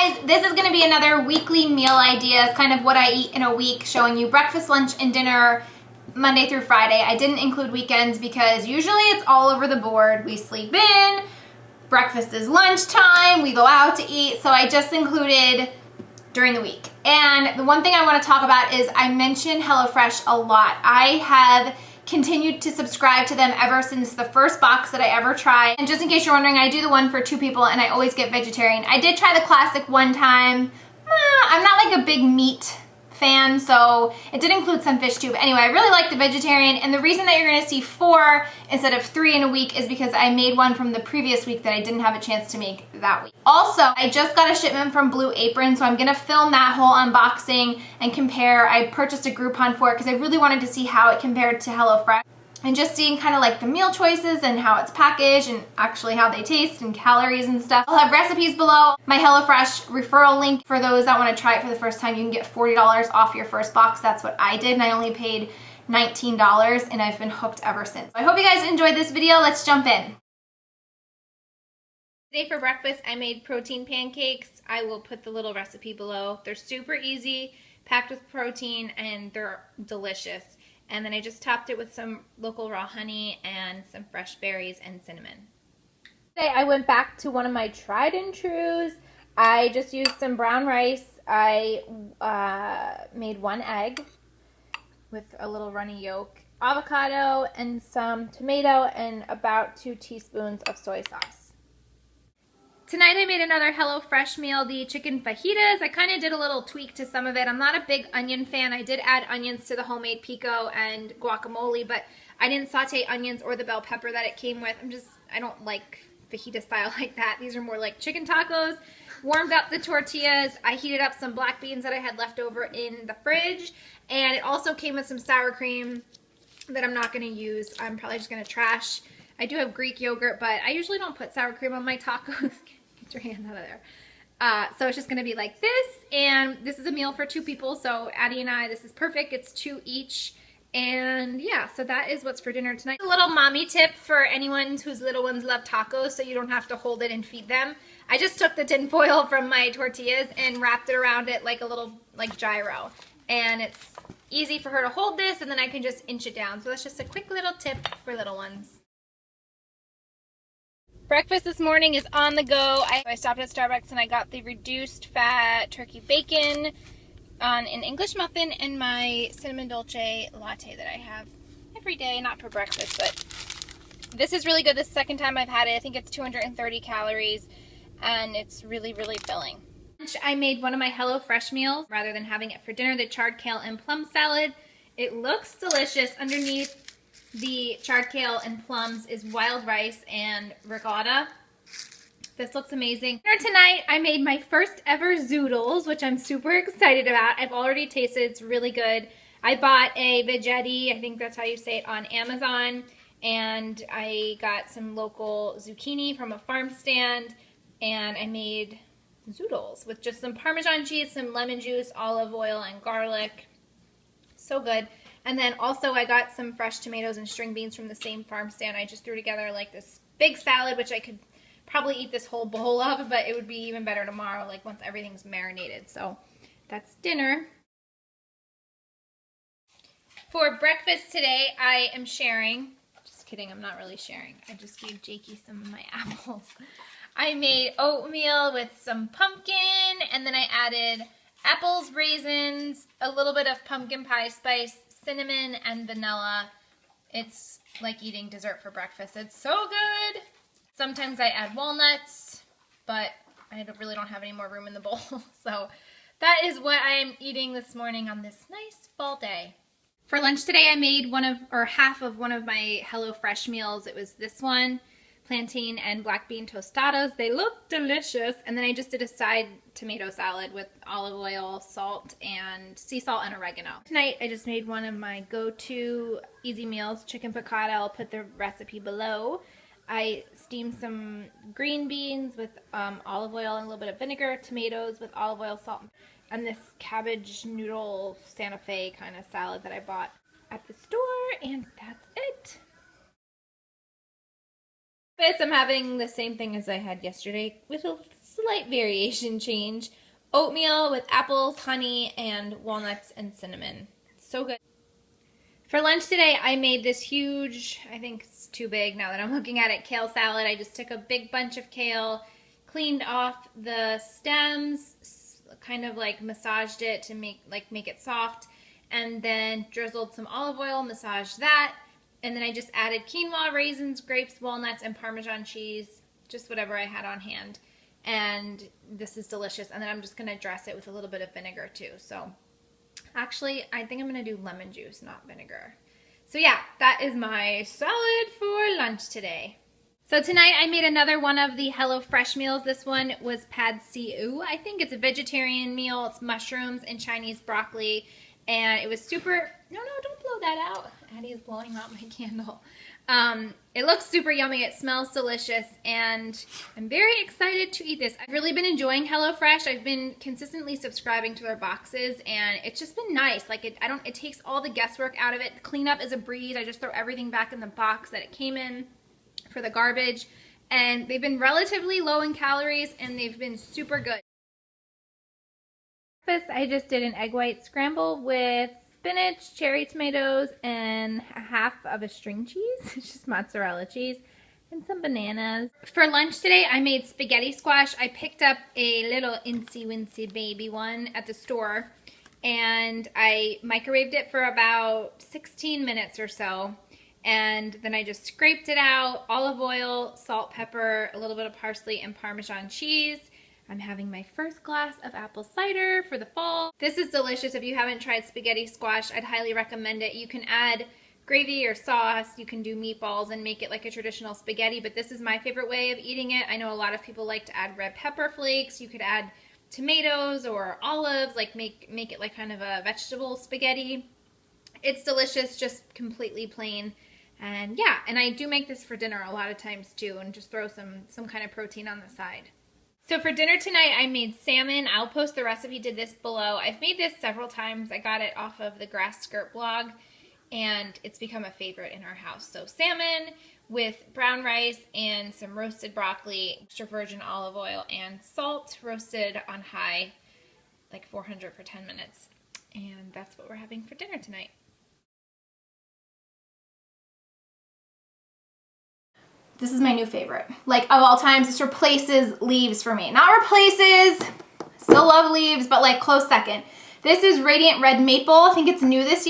guys, this is gonna be another weekly meal idea. It's kind of what I eat in a week, showing you breakfast, lunch, and dinner Monday through Friday. I didn't include weekends because usually it's all over the board. We sleep in, breakfast is lunchtime, we go out to eat, so I just included during the week. And the one thing I want to talk about is I mention HelloFresh a lot. I have continued to subscribe to them ever since the first box that I ever tried. And just in case you're wondering, I do the one for 2 people and I always get vegetarian. I did try the classic one time. I'm not like a big meat fan, so it did include some fish too. But anyway, I really like the vegetarian, and the reason that you're gonna see 4 instead of 3 in a week is because I made one from the previous week that I didn't have a chance to make that week. Also, I just got a shipment from Blue Apron, so I'm gonna film that whole unboxing and compare. I purchased a Groupon for it because I really wanted to see how it compared to HelloFresh. And just seeing kind of like the meal choices and how it's packaged and actually how they taste and calories and stuff. I'll have recipes below. My HelloFresh referral link for those that want to try it for the first time. You can get $40 off your first box. That's what I did, and I only paid $19, and I've been hooked ever since. I hope you guys enjoyed this video. Let's jump in. Today for breakfast, I made protein pancakes. I will put the little recipe below. They're super easy, packed with protein, and they're delicious. And then I just topped it with some local raw honey and some fresh berries and cinnamon. Today I went back to one of my tried and trues. I just used some brown rice. I made 1 egg with a little runny yolk, avocado, and some tomato, and about 2 teaspoons of soy sauce. Tonight I made another HelloFresh meal, the chicken fajitas. I kind of did a little tweak to some of it. I'm not a big onion fan. I did add onions to the homemade pico and guacamole, but I didn't saute onions or the bell pepper that it came with. I don't like fajita style like that. These are more like chicken tacos. Warmed up the tortillas. I heated up some black beans that I had left over in the fridge, and it also came with some sour cream that I'm not going to use. I'm probably just going to trash. I do have Greek yogurt, but I usually don't put sour cream on my tacos. Get your hand out of there. So it's just going to be like this, and this is a meal for 2 people, so Addie and I, this is perfect. It's 2 each, and yeah, so that is what's for dinner tonight. A little mommy tip for anyone whose little ones love tacos, so you don't have to hold it and feed them. I just took the tin foil from my tortillas and wrapped it around it like a little gyro, and it's easy for her to hold this, and then I can just inch it down. So that's just a quick little tip for little ones. Breakfast this morning is on the go. I stopped at Starbucks and I got the reduced fat turkey bacon on an English muffin and my cinnamon dolce latte that I have every day, not for breakfast, but this is really good. This is the second time I've had it. I think it's 230 calories and it's really, really filling. I made one of my HelloFresh meals rather than having it for dinner, the charred kale and plum salad. It looks delicious. Underneath the charred kale and plums is wild rice and ricotta. This looks amazing. For tonight, I made my first ever zoodles, which I'm super excited about. I've already tasted, it's really good. I bought a veggetti, I think that's how you say it, on Amazon, and I got some local zucchini from a farm stand, and I made zoodles with just some Parmesan cheese, some lemon juice, olive oil, and garlic. So good. And then also I got some fresh tomatoes and string beans from the same farm stand. I just threw together like this big salad, which I could probably eat this whole bowl of, but it would be even better tomorrow, like once everything's marinated. So that's dinner. For breakfast today, I am sharing. Just kidding, I'm not really sharing. I just gave Jakey some of my apples. I made oatmeal with some pumpkin, and then I added apples, raisins, a little bit of pumpkin pie spice, cinnamon, and vanilla. It's like eating dessert for breakfast. It's so good. Sometimes I add walnuts, but I really don't have any more room in the bowl. So that is what I'm eating this morning on this nice fall day. For lunch today, I made half of one of my HelloFresh meals. It was this one, plantain and black bean tostados. They look delicious. And then I just did a side tomato salad with olive oil, salt, and sea salt and oregano. Tonight I just made one of my go-to easy meals, chicken piccata. I'll put the recipe below. I steamed some green beans with olive oil and a little bit of vinegar, tomatoes with olive oil, salt, and this cabbage noodle Santa Fe kind of salad that I bought at the store, and that's it. I'm having the same thing as I had yesterday with a slight variation change. Oatmeal with apples, honey, and walnuts and cinnamon. So good. For lunch today, I made this huge, I think it's too big now that I'm looking at it, kale salad. I just took a big bunch of kale, cleaned off the stems, kind of like massaged it to make it soft, and then drizzled some olive oil, massaged that, and then I just added quinoa, raisins, grapes, walnuts, and Parmesan cheese, just whatever I had on hand. And this is delicious. And then I'm just going to dress it with a little bit of vinegar too. So actually, I think I'm going to do lemon juice, not vinegar. So yeah, that is my salad for lunch today. So tonight I made another one of the HelloFresh meals. This one was pad see ew. I think it's a vegetarian meal. It's mushrooms and Chinese broccoli. And it was super, no, don't blow that out. Addie is blowing out my candle. It looks super yummy. It smells delicious, and I'm very excited to eat this. I've really been enjoying HelloFresh. I've been consistently subscribing to their boxes, and it's just been nice. Like it takes all the guesswork out of it. The cleanup is a breeze. I just throw everything back in the box that it came in for the garbage, and they've been relatively low in calories, and they've been super good. Breakfast, I just did an egg white scramble with spinach, cherry tomatoes, and half of a string cheese, it's just mozzarella cheese, and some bananas. For lunch today, I made spaghetti squash. I picked up a little insy-wincy baby one at the store, and I microwaved it for about 16 minutes or so, and then I just scraped it out, olive oil, salt, pepper, a little bit of parsley, and Parmesan cheese. I'm having my first glass of apple cider for the fall. This is delicious. If you haven't tried spaghetti squash, I'd highly recommend it. You can add gravy or sauce. You can do meatballs and make it like a traditional spaghetti, but this is my favorite way of eating it. I know a lot of people like to add red pepper flakes. You could add tomatoes or olives, like make it like kind of a vegetable spaghetti. It's delicious, just completely plain. And yeah, and I do make this for dinner a lot of times too, and just throw some kind of protein on the side. So for dinner tonight, I made salmon. I'll post the recipe to this below. I've made this several times. I got it off of the Grass Skirt blog, and it's become a favorite in our house. So salmon with brown rice and some roasted broccoli, extra virgin olive oil, and salt, roasted on high, like 400 for 10 minutes. And that's what we're having for dinner tonight. This is my new favorite. Like, of all times, this replaces leaves for me. Not replaces, still love leaves, but like close second. This is Radiant Red Maple. I think it's new this year.